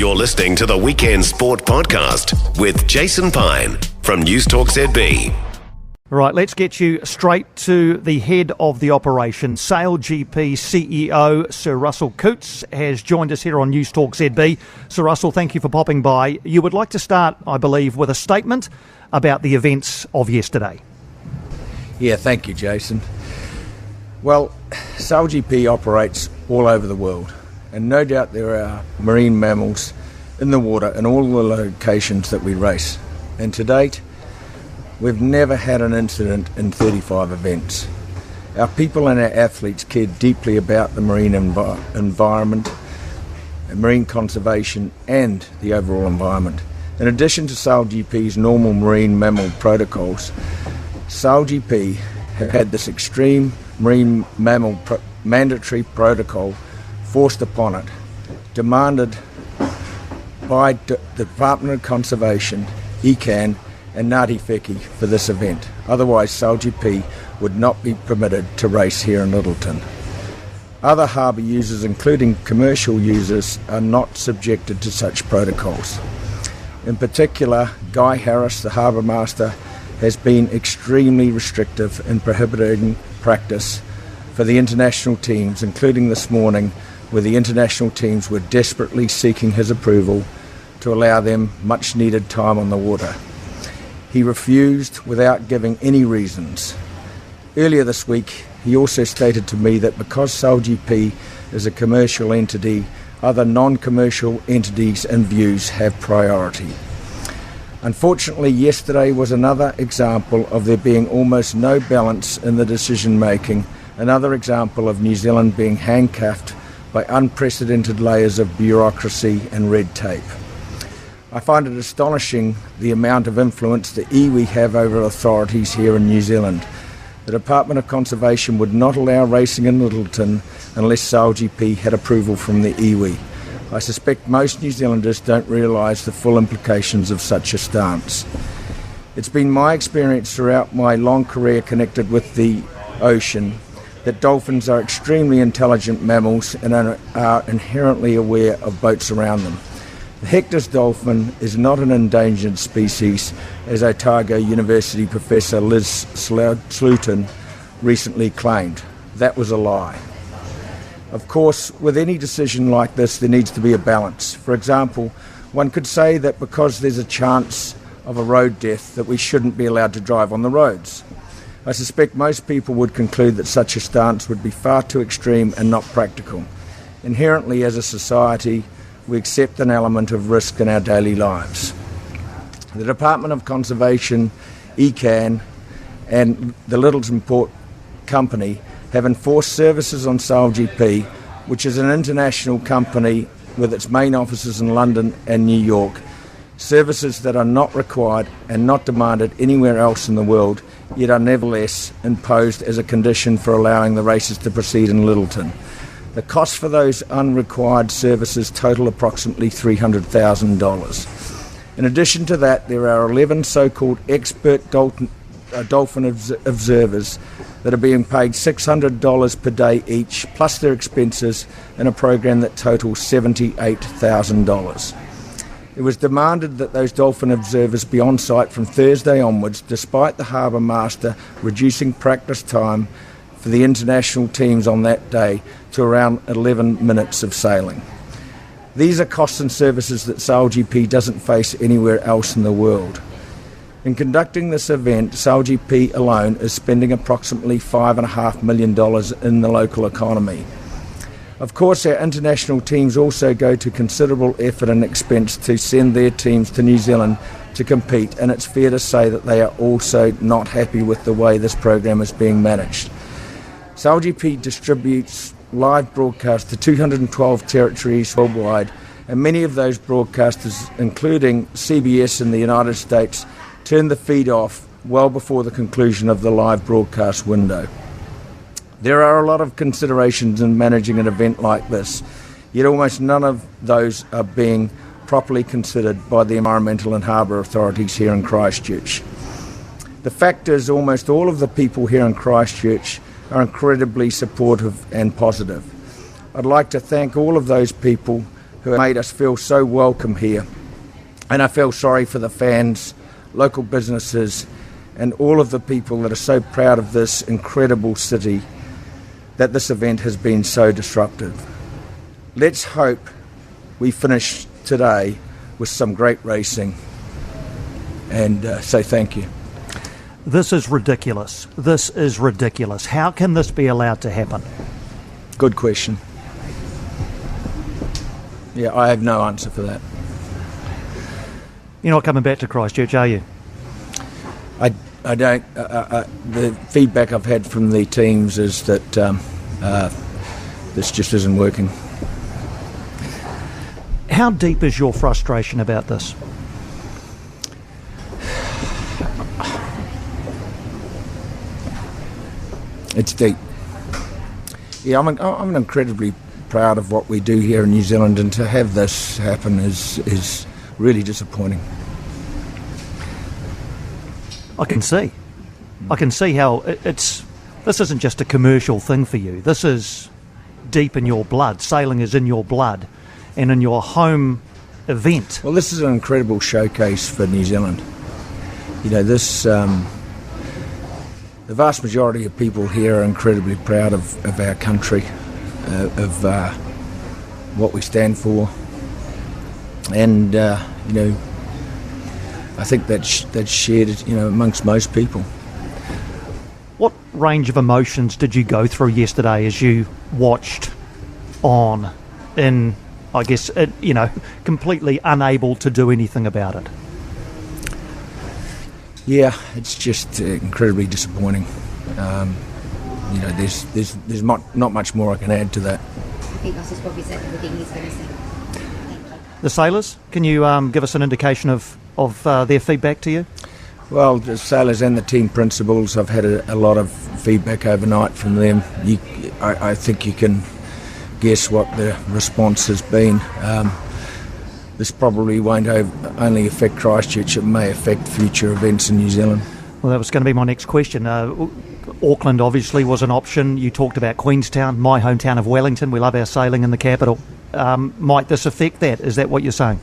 You're listening to the Weekend Sport Podcast with Jason Pine from News Talk ZB. Right, let's get you straight to the head of the operation. SailGP CEO Sir Russell Coutts has joined us here on News Talk ZB. Sir Russell, thank you for popping by. You would like to start, I believe, with a statement about the events of yesterday. Yeah, thank you, Jason. Well, SailGP operates all over the world, and no doubt there are marine mammals in the water in all the locations that we race. And to date, we've never had an incident in 35 events. Our people and our athletes care deeply about the marine environment, marine conservation and the overall environment. In addition to SailGP's normal marine mammal protocols, SailGP have had this extreme marine mammal mandatory protocol forced upon it, demanded by the Department of Conservation, ECAN and Ngāti Wheki for this event. Otherwise, SailGP would not be permitted to race here in Lyttelton. Other harbour users, including commercial users, are not subjected to such protocols. In particular, Guy Harris, the harbour master, has been extremely restrictive in prohibiting practice for the international teams, including this morning, where the international teams were desperately seeking his approval to allow them much needed time on the water. He refused without giving any reasons. Earlier this week, he also stated to me that because SailGP is a commercial entity, other non-commercial entities and views have priority. Unfortunately, yesterday was another example of there being almost no balance in the decision-making, another example of New Zealand being handcuffed by unprecedented layers of bureaucracy and red tape. I find it astonishing the amount of influence the iwi have over authorities here in New Zealand. The Department of Conservation would not allow racing in Lyttelton unless SailGP had approval from the iwi. I suspect most New Zealanders don't realise the full implications of such a stance. It's been my experience throughout my long career connected with the ocean that dolphins are extremely intelligent mammals and are inherently aware of boats around them. The Hector's dolphin is not an endangered species, as Otago University professor Liz Lyttelton recently claimed. That was a lie. Of course, with any decision like this, there needs to be a balance. For example, one could say that because there's a chance of a road death, that we shouldn't be allowed to drive on the roads. I suspect most people would conclude that such a stance would be far too extreme and not practical. Inherently, as a society, we accept an element of risk in our daily lives. The Department of Conservation, ECAN, and the Lyttelton Port Company have enforced services on SailGP, which is an international company with its main offices in London and New York, services that are not required and not demanded anywhere else in the world, yet are nevertheless imposed as a condition for allowing the races to proceed in Lyttelton. The cost for those unrequired services total approximately $300,000. In addition to that, there are 11 so-called expert dolphin observers that are being paid $600 per day each, plus their expenses, in a program that totals $78,000. It was demanded that those dolphin observers be on site from Thursday onwards, despite the harbour master reducing practice time for the international teams on that day to around 11 minutes of sailing. These are costs and services that SailGP doesn't face anywhere else in the world. In conducting this event, SailGP alone is spending approximately $5.5 million in the local economy. Of course, our international teams also go to considerable effort and expense to send their teams to New Zealand to compete, and it's fair to say that they are also not happy with the way this program is being managed. SailGP distributes live broadcasts to 212 territories worldwide, and many of those broadcasters, including CBS in the United States, turn the feed off well before the conclusion of the live broadcast window. There are a lot of considerations in managing an event like this, yet almost none of those are being properly considered by the environmental and harbour authorities here in Christchurch. The fact is, almost all of the people here in Christchurch are incredibly supportive and positive. I'd like to thank all of those people who made us feel so welcome here. And I feel sorry for the fans, local businesses, and all of the people that are so proud of this incredible city that this event has been so disruptive. Let's hope we finish today with some great racing, and say thank you. This is ridiculous. This is ridiculous. How can this be allowed to happen? Good question. Yeah, I have no answer for that. You're not coming back to Christchurch, are you? I don't. The feedback I've had from the teams is that this just isn't working. How deep is your frustration about this? It's deep. Yeah, I'm incredibly proud of what we do here in New Zealand, and to have this happen is really disappointing. I can see how this isn't just a commercial thing for you. This is deep in your blood. Sailing is in your blood and in your home event. Well, this is an incredible showcase for New Zealand. You know, this the vast majority of people here are incredibly proud of our country, of what we stand for, and you know, I think that's shared, you know, amongst most people. What range of emotions did you go through yesterday as you watched on in, I guess, you know, completely unable to do anything about it? Yeah, it's just incredibly disappointing. You know, there's not much more I can add to that. I think Russell's probably said everything he's going to say. Thank you. The sailors, can you give us an indication of their feedback to you? Well, the sailors and the team principals, I've had a lot of feedback overnight from them. I think you can guess what the response has been. This probably won't only affect Christchurch, it may affect future events in New Zealand. Well, that was going to be my next question. Auckland obviously was an option. You talked about Queenstown, my hometown of Wellington. We love our sailing in the capital. Might this affect that? Is that what you're saying?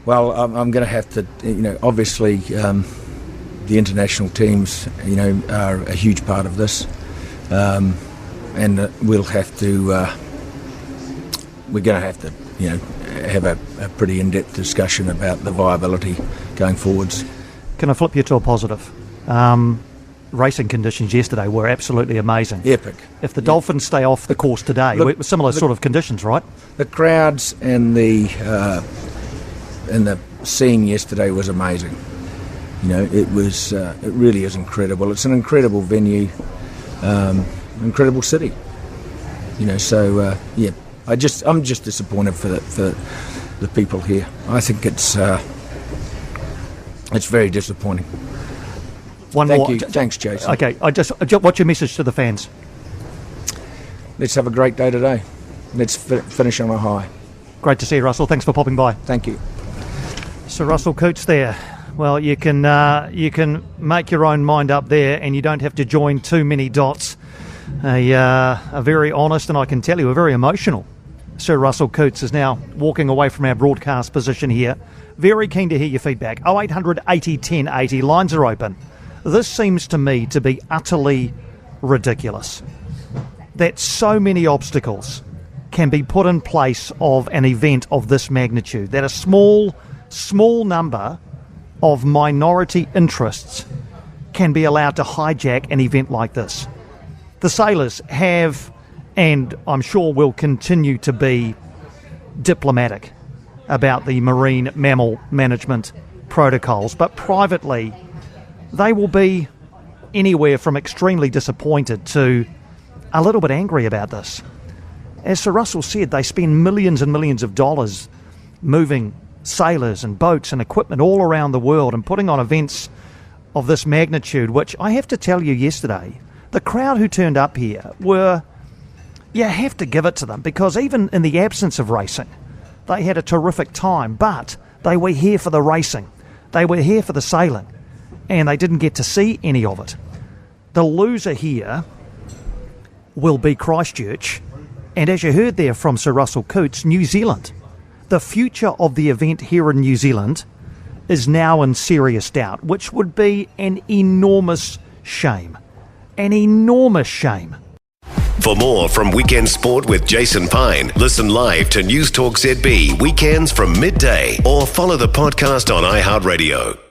Well, I'm going to have to, you know, obviously the international teams, you know, are a huge part of this, and we'll have to, we're going to have to, you know, have a pretty in-depth discussion about the viability going forwards. Can I flip you to a positive? Racing conditions yesterday were absolutely amazing. Epic. If the Dolphins stay off the course today, similar sort of conditions, right? The crowds and the scene yesterday was amazing. You know, it really is incredible. It's an incredible venue, incredible city. You know, so yeah, I'm just disappointed for the people here. I think it's very disappointing. Thank you. Thanks, Jason. Okay, what's your message to the fans? Let's have a great day today. Let's finish on a high. Great to see you, Russell. Thanks for popping by. Thank you. Sir Russell Coutts there. Well, you can make your own mind up there, and you don't have to join too many dots. A very honest, and I can tell you, a very emotional Sir Russell Coutts is now walking away from our broadcast position here. Very keen to hear your feedback. 0800 80 10 80. Lines are open. This seems to me to be utterly ridiculous. That so many obstacles can be put in place of an event of this magnitude. That a small number of minority interests can be allowed to hijack an event like this. The sailors have, and I'm sure will continue to be, diplomatic about the marine mammal management protocols, but privately they will be anywhere from extremely disappointed to a little bit angry about this. As Sir Russell said, they spend millions and millions of dollars moving sailors and boats and equipment all around the world and putting on events of this magnitude, which I have to tell you yesterday, the crowd who turned up here were, you have to give it to them, because even in the absence of racing, they had a terrific time, but they were here for the racing. They were here for the sailing, and they didn't get to see any of it. The loser here will be Christchurch And as you heard there from Sir Russell Coutts, New Zealand, the future of the event here in New Zealand is now in serious doubt, which would be an enormous shame. An enormous shame. For more from Weekend Sport with Jason Pine, listen live to News Talk ZB weekends from midday or follow the podcast on iHeartRadio.